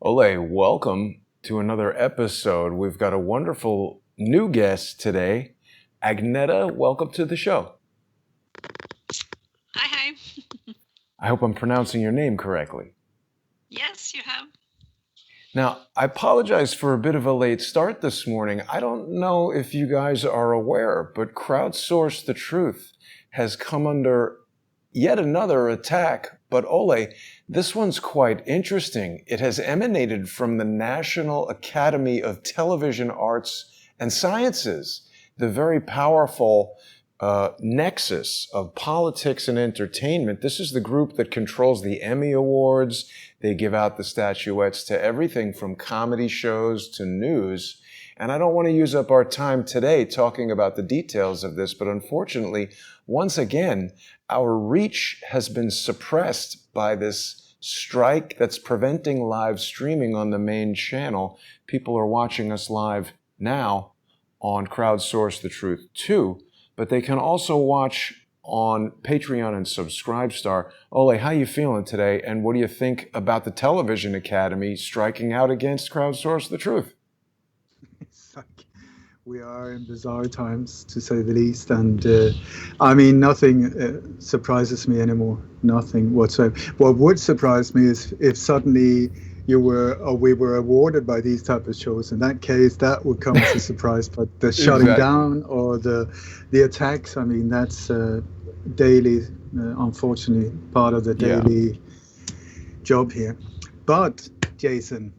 Ole, welcome to another episode. We've got a wonderful new guest today. Agneta, welcome to the show. Hi. I hope I'm pronouncing your name correctly. Yes, you have. Now, I apologize for a bit of a late start this morning. I don't know if you guys are aware, but Crowdsource the Truth has come under yet another attack. But Ole, this one's quite interesting. It has emanated from the National Academy of Television Arts and Sciences, the very powerful nexus of politics and entertainment. This is the group that controls the Emmy Awards. They give out the statuettes to everything from comedy shows to news. And I don't want to use up our time today talking about the details of this, but unfortunately, once again, our reach has been suppressed by this strike that's preventing live streaming on the main channel. People are watching us live now on Crowdsource the Truth 2, but they can also watch on Patreon and Subscribestar. Ole, how you feeling today? And what do you think about the Television Academy striking out against Crowdsource the Truth? We are in bizarre times, to say the least, and nothing surprises me anymore. Nothing whatsoever. What would surprise me is if suddenly we were awarded by these type of shows. In that case, that would come as a surprise. But the shutting down or the attacks, that's daily, unfortunately, part of the daily job here. But Jason,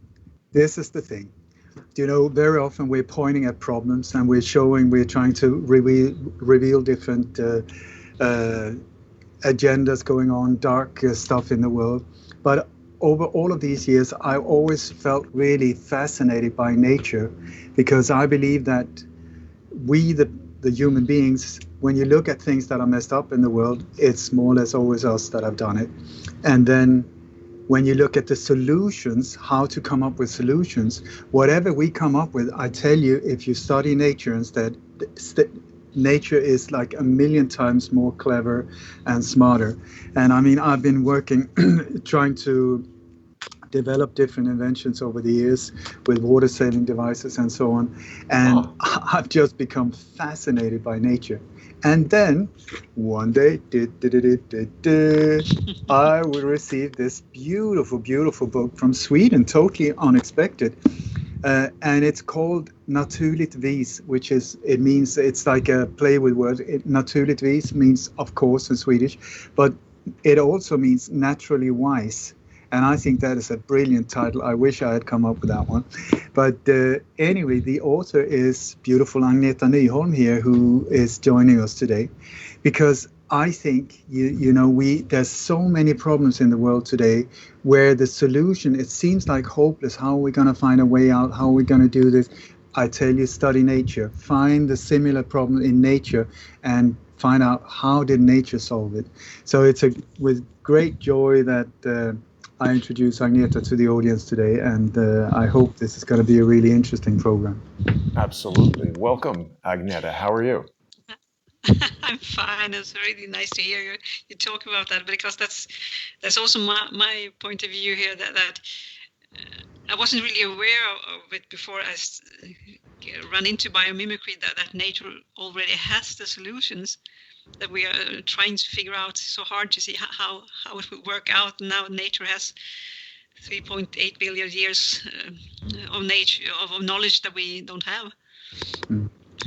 this is the thing. Very often we're pointing at problems and we're trying to reveal different agendas going on, dark stuff in the world. But over all of these years, I always felt really fascinated by nature, because I believe that we, the human beings, when you look at things that are messed up in the world, it's more or less always us that have done it. And then when you look at the solutions, how to come up with solutions, whatever we come up with, I tell you, if you study nature instead, nature is like 1,000,000 times more clever and smarter. And I've been working, trying to develop different inventions over the years with water saving devices and so on. And I've just become fascinated by nature. And then one day, I will receive this beautiful, beautiful book from Sweden, totally unexpected. And it's called Naturligt vis, it's like a play with words. Naturligt vis means, of course, in Swedish, but it also means naturally wise. And I think that is a brilliant title. I wish I had come up with that one. But anyway, the author is beautiful Agneta Nyholm here, who is joining us today. Because I think, there's so many problems in the world today where the solution, it seems like hopeless. How are we going to find a way out? How are we going to do this? I tell you, study nature. Find the similar problem in nature and find out how did nature solve it. So it's with great joy that I introduce Agneta to the audience today, and I hope this is going to be a really interesting program. Absolutely. Welcome, Agneta. How are you? I'm fine. It's really nice to hear you talk about that, because that's also my point of view here, that I wasn't really aware of it before I run into biomimicry, that nature already has the solutions that we are trying to figure out so hard to see how it will work out. Now nature has 3.8 billion years of knowledge that we don't have.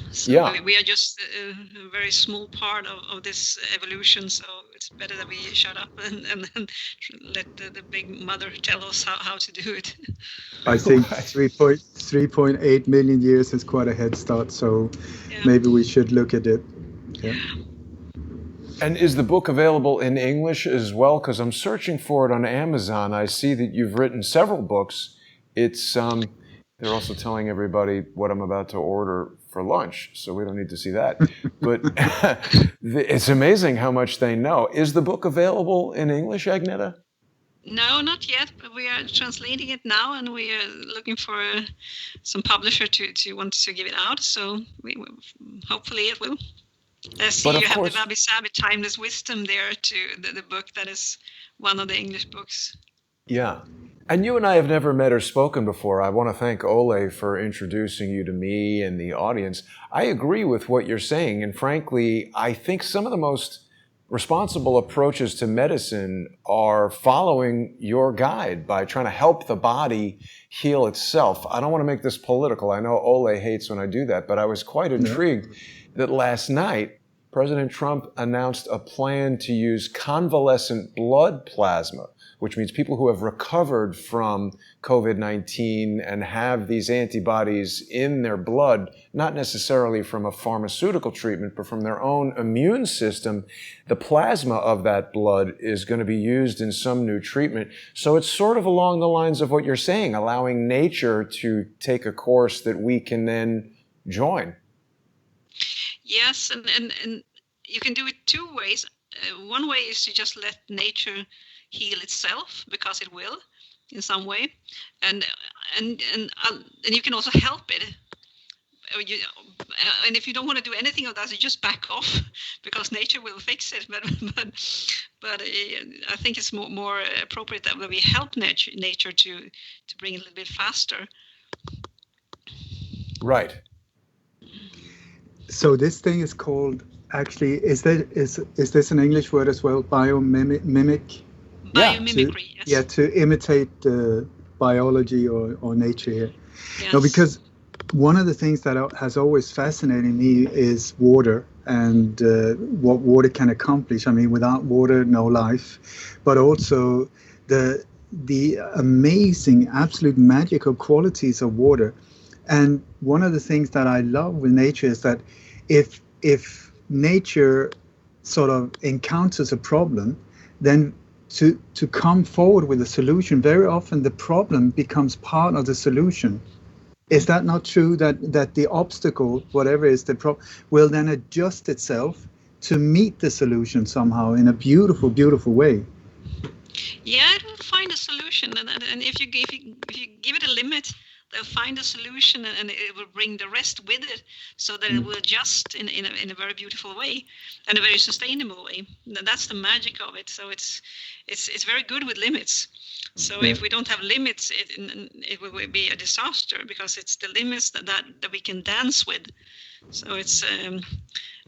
So we are just a very small part of this evolution, so it's better that we shut up and let the big mother tell us how to do it. I think 3.8 million years is quite a head start, so maybe we should look at it. Yeah. And is the book available in English as well? Because I'm searching for it on Amazon. I see that you've written several books. It's they're also telling everybody what I'm about to order for lunch, so we don't need to see that. But it's amazing how much they know. Is the book available in English, Agneta? No, not yet, but we are translating it now, and we are looking for some publisher to want to give it out. So hopefully it will. You have the Wabi Sabi Timeless Wisdom there, to the book that is one of the English books. Yeah. And you and I have never met or spoken before. I want to thank Ole for introducing you to me and the audience. I agree with what you're saying. And frankly, I think some of the most responsible approaches to medicine are following your guide by trying to help the body heal itself. I don't want to make this political. I know Ole hates when I do that, but I was quite intrigued that last night, President Trump announced a plan to use convalescent blood plasma, which means people who have recovered from COVID-19 and have these antibodies in their blood, not necessarily from a pharmaceutical treatment, but from their own immune system. The plasma of that blood is going to be used in some new treatment. So it's sort of along the lines of what you're saying, allowing nature to take a course that we can then join. Yes, and you can do it two ways. One way is to just let nature heal itself, because it will in some way, and you can also help it. And if you don't want to do anything of that, you just back off, because nature will fix it. But I think it's more appropriate that we help nature to bring it a little bit faster. Right. So this thing is called, actually, is this an English word as well? Biomimic? Biomimicry, yes. Yeah, to imitate biology or nature here. Yes. No, because one of the things that has always fascinated me is water and what water can accomplish. I mean, without water, no life, but also the amazing, absolute magical qualities of water. And one of the things that I love with nature is that if nature sort of encounters a problem, then to come forward with a solution, very often the problem becomes part of the solution. Is that not true, that the obstacle, whatever is the problem, will then adjust itself to meet the solution somehow in a beautiful, beautiful way? Yeah, it will find a solution, and if you give it a limit, they'll find a solution, and it will bring the rest with it, so that it will adjust in a very beautiful way and a very sustainable way. And that's the magic of it. So it's very good with limits. So if we don't have limits, it will be a disaster, because it's the limits that we can dance with. So it's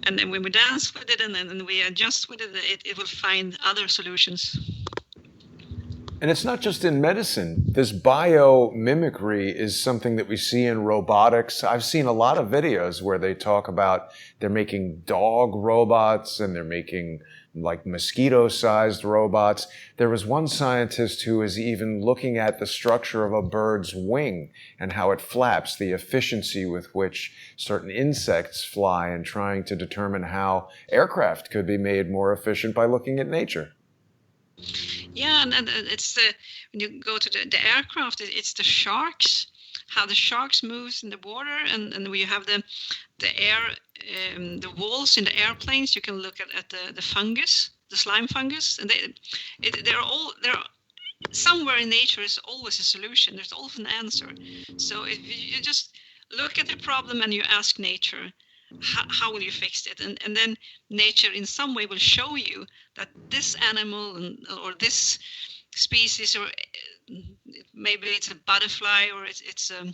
and then when we dance with it and we adjust with it, it will find other solutions. And it's not just in medicine. This biomimicry is something that we see in robotics. I've seen a lot of videos where they talk about they're making dog robots and they're making like mosquito-sized robots. There was one scientist who was even looking at the structure of a bird's wing and how it flaps, the efficiency with which certain insects fly, and trying to determine how aircraft could be made more efficient by looking at nature. Yeah, and it's when you go to the aircraft, it's the sharks, how the sharks moves in the water, and when you have the air, the walls in the airplanes, you can look at the fungus, the slime fungus, and they're somewhere in nature is always a solution. There's always an answer. So if you just look at the problem and you ask nature, how will you fix it? And then nature in some way will show you that this animal or this species, or maybe it's a butterfly, or it's a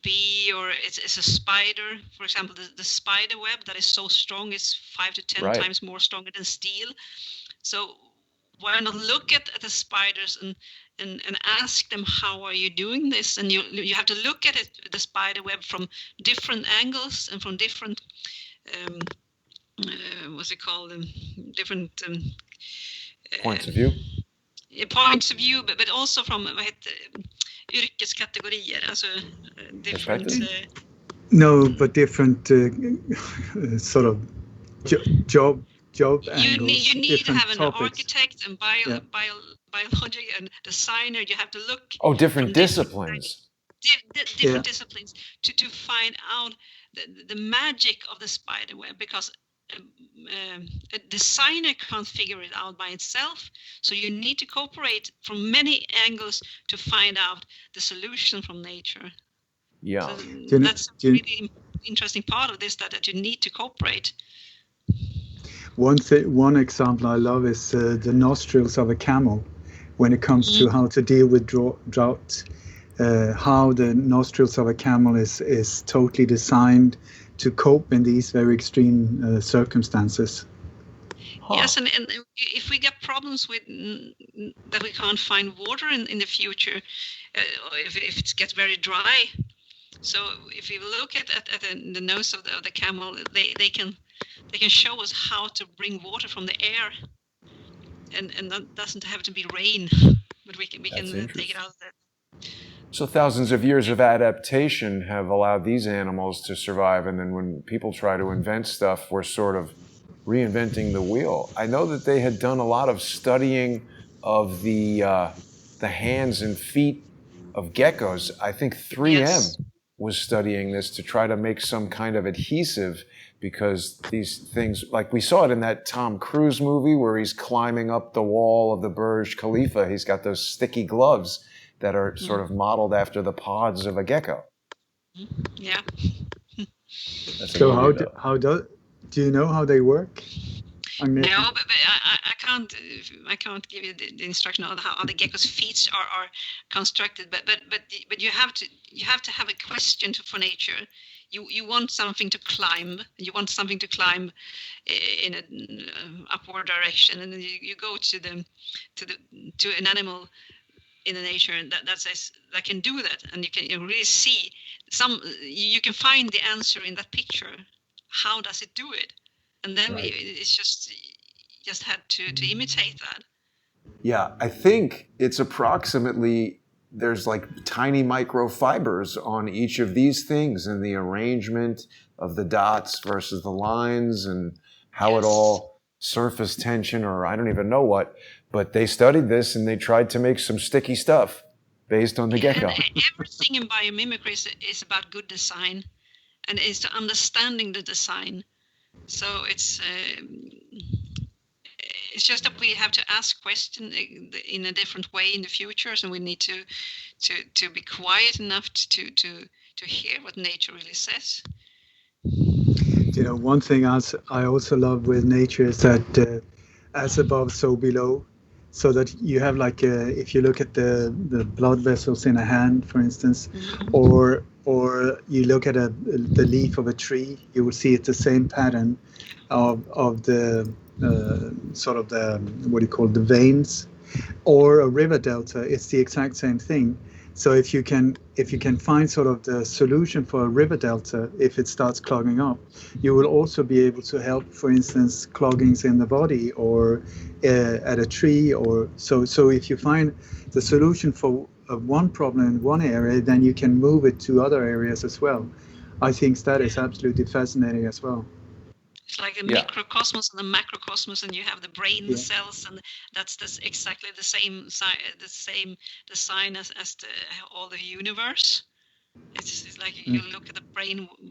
bee, or it's a spider. For example, the spider web that is so strong is 5 to 10 times more stronger than steel. So why not look at the spiders and ask them, how are you doing this? And you have to look at it, the spider web, from different angles and from different what's it called? Different points of view. Points of view, but also from yrkeskategorier, alltså different. No, but different sort of job angles. You need to have an topics. Architect and biology and designer. You have to look. Oh, different disciplines. Different disciplines to find out the magic of the spider web, because a designer can't figure it out by itself. So you need to cooperate from many angles to find out the solution from nature. Yeah. So that's a really interesting part of this, that you need to cooperate. One example I love is the nostrils of a camel. when it comes to how to deal with drought. How the nostrils of a camel is totally designed to cope in these very extreme circumstances. Yes, and if we get problems with that we can't find water in the future, if it gets very dry, so if you look at the nose of the camel, they can show us how to bring water from the air, and that doesn't have to be rain, but we can take it out of there. So thousands of years of adaptation have allowed these animals to survive, and then when people try to invent stuff, we're sort of reinventing the wheel. I know that they had done a lot of studying of the hands and feet of geckos. I think 3M was studying this to try to make some kind of adhesive, because these things, like we saw it in that Tom Cruise movie where he's climbing up the wall of the Burj Khalifa. He's got those sticky gloves that are sort of modeled after the pods of a gecko. Yeah. So how do you know how they work, Agneta? No, but I can't give you the instruction on how the gecko's feet are constructed. But you have to have a question for nature. You want something to climb. You want something to climb in an upward direction, and then you go to an animal in the nature that can do that, and you can really see you can find the answer in that picture. How does it do it? And then it's just had to imitate that. Yeah, I think it's approximately, there's like tiny microfibers on each of these things, and the arrangement of the dots versus the lines, and how it all surface tension, or I don't even know what. But they studied this and they tried to make some sticky stuff based on the gecko. And everything in biomimicry is about good design, and it's understanding the design. So it's just that we have to ask questions in a different way in the future, and we need to be quiet enough to hear what nature really says. You know, one thing I also love with nature is that as above, so below. So that you have like if you look at the blood vessels in a hand, for instance, or you look at the leaf of a tree, you will see it's the same pattern of the sort of the what do you call it, the veins, or a river delta. It's the exact same thing. So if you can find sort of the solution for a river delta, if it starts clogging up, you will also be able to help, for instance, cloggings in the body or at a tree, or so if you find the solution for one problem in one area, then you can move it to other areas as well. I think that is absolutely fascinating as well. It's like a microcosmos and a macrocosmos, and you have the brain cells, and that's exactly the same design as all the universe. It's like you look at the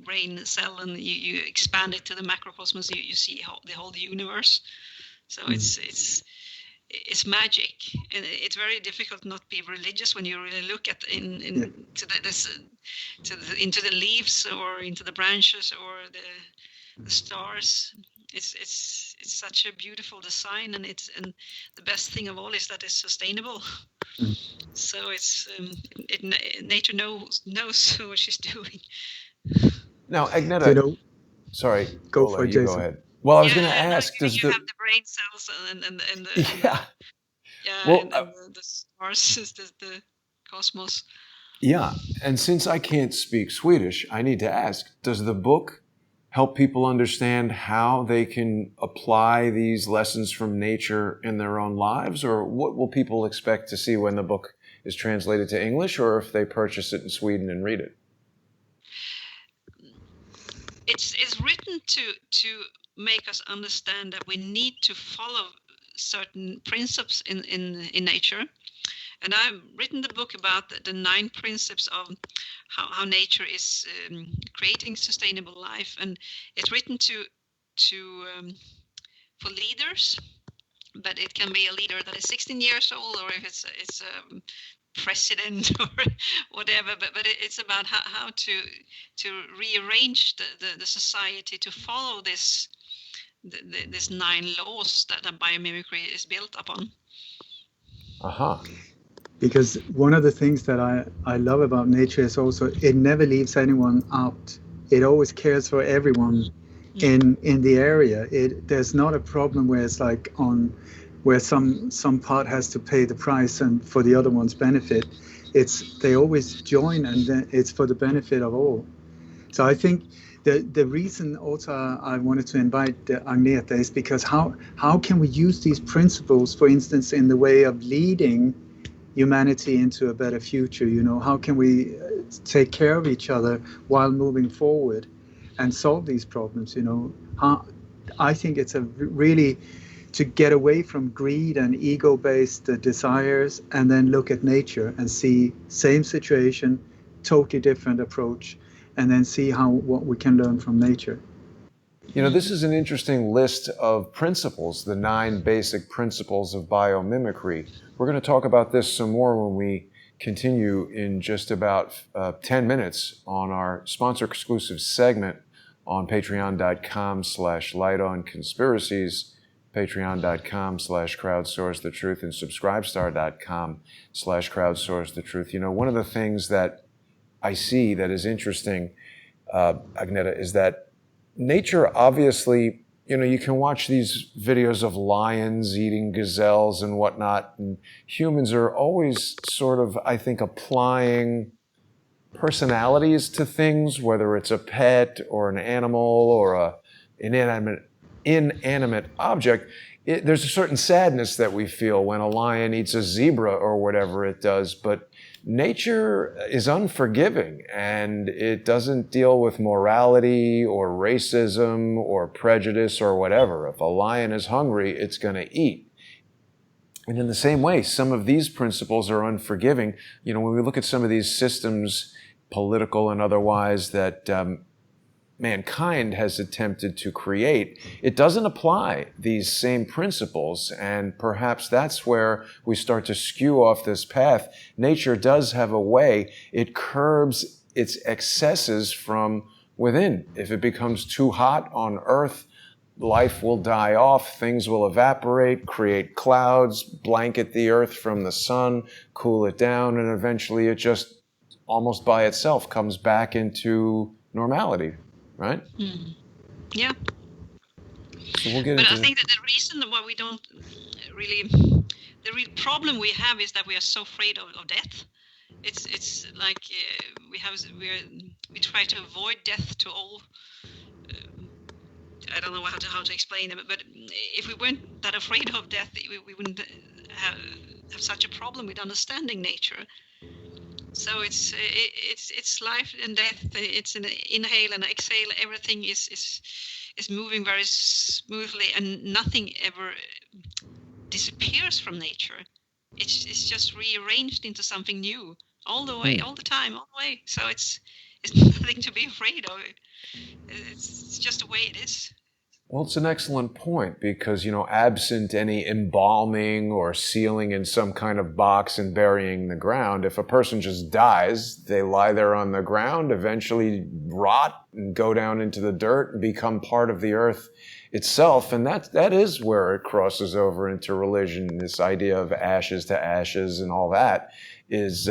brain cell, and you expand it to the macrocosmos. You see the whole universe. So it's magic, and it's very difficult not to be religious when you really look at into the leaves or into the branches or the stars. It's such a beautiful design, and the best thing of all is that it's sustainable. So it's nature knows what she's doing. Now, Agneta, sorry, go for it, Jason. Go ahead. Well, I was going to ask, you have the brain cells and the stars is the cosmos. Yeah, and since I can't speak Swedish, I need to ask, does the book help people understand how they can apply these lessons from nature in their own lives? Or what will people expect to see when the book is translated to English, or if they purchase it in Sweden and read it? It's written to make us understand that we need to follow certain principles in nature. And I've written the book about the 9 principles of how nature is creating sustainable life, and it's written for leaders, but it can be a leader that is 16 years old, or if it's a president or whatever. But it's about how to rearrange the society to follow this 9 laws that biomimicry is built upon. Uh-huh. Because one of the things that I love about nature is also it never leaves anyone out. It always cares for everyone in the area. There's not a problem where it's like on where some part has to pay the price and for the other one's benefit. They always join, and then it's for the benefit of all. So I think the reason also I wanted to invite Agneta is because how can we use these principles, for instance, in the way of leading humanity into a better future? How can we take care of each other while moving forward and solve these problems? I think it's a really to get away from greed and ego-based desires, and then look at nature and see same situation, totally different approach, and then see what we can learn from nature. This is an interesting list of principles, the 9 basic principles of biomimicry. We're going to talk about this some more when we continue in just about 10 minutes on our sponsor-exclusive segment on patreon.com/lightonconspiracies, patreon.com/crowdsourcethetruth, and subscribestar.com/crowdsourcethetruth. One of the things that I see that is interesting, Agneta, is that nature obviously, you can watch these videos of lions eating gazelles and whatnot, and humans are always sort of, I think, applying personalities to things, whether it's a pet or an animal or an inanimate object. There's a certain sadness that we feel when a lion eats a zebra or whatever it does, but nature is unforgiving, and it doesn't deal with morality or racism or prejudice or whatever. If a lion is hungry, it's going to eat. And in the same way, some of these principles are unforgiving. When we look at some of these systems, political and otherwise, that mankind has attempted to create, it doesn't apply these same principles, and perhaps that's where we start to skew off this path. Nature does have a way. It curbs its excesses from within. If it becomes too hot on Earth, life will die off, things will evaporate, create clouds, blanket the Earth from the sun, cool it down, and eventually it just almost by itself comes back into normality. Right? Yeah. So we'll get but into I think that the reason why we don't really, the real problem we have is that we are so afraid of death. It's like we try to avoid death to all. I don't know how to explain it, but if we weren't that afraid of death, we wouldn't have such a problem with understanding nature. So it's life and death. It's an inhale and exhale. Everything is moving very smoothly, and nothing ever disappears from nature. It's just rearranged into something new all the way, all the time, all the way. So it's nothing to be afraid of. It's just the way it is. Well, it's an excellent point because, absent any embalming or sealing in some kind of box and burying the ground, if a person just dies, they lie there on the ground, eventually rot and go down into the dirt and become part of the earth itself. And that is where it crosses over into religion. This idea of ashes to ashes and all that is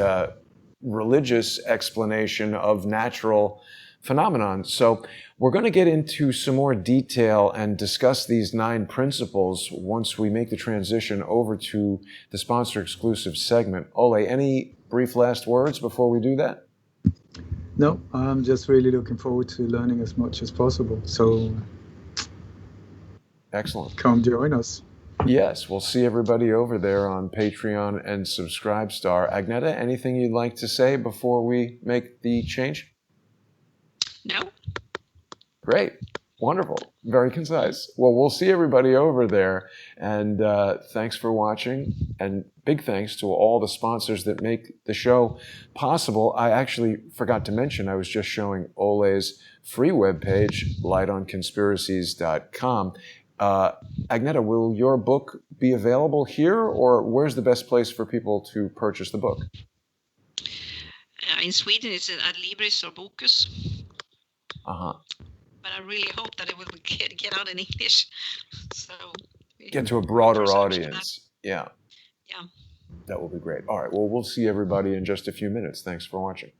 religious explanation of natural phenomenon. So we're going to get into some more detail and discuss these 9 principles once we make the transition over to the sponsor-exclusive segment. Ole, any brief last words before we do that? No, I'm just really looking forward to learning as much as possible. So excellent. Come join us. Yes, we'll see everybody over there on Patreon and Subscribestar. Agneta, anything you'd like to say before we make the change? No. Great. Wonderful. Very concise. Well, we'll see everybody over there. And thanks for watching. And big thanks to all the sponsors that make the show possible. I actually forgot to mention, I was just showing Ole's free webpage, lightonconspiracies.com. Agneta, will your book be available here, or where's the best place for people to purchase the book? In Sweden, it's at Libris or Bokus. Uh-huh. But I really hope that it will get out in English. So get to a broader audience. Yeah. Yeah. That will be great. All right. Well, we'll see everybody in just a few minutes. Thanks for watching.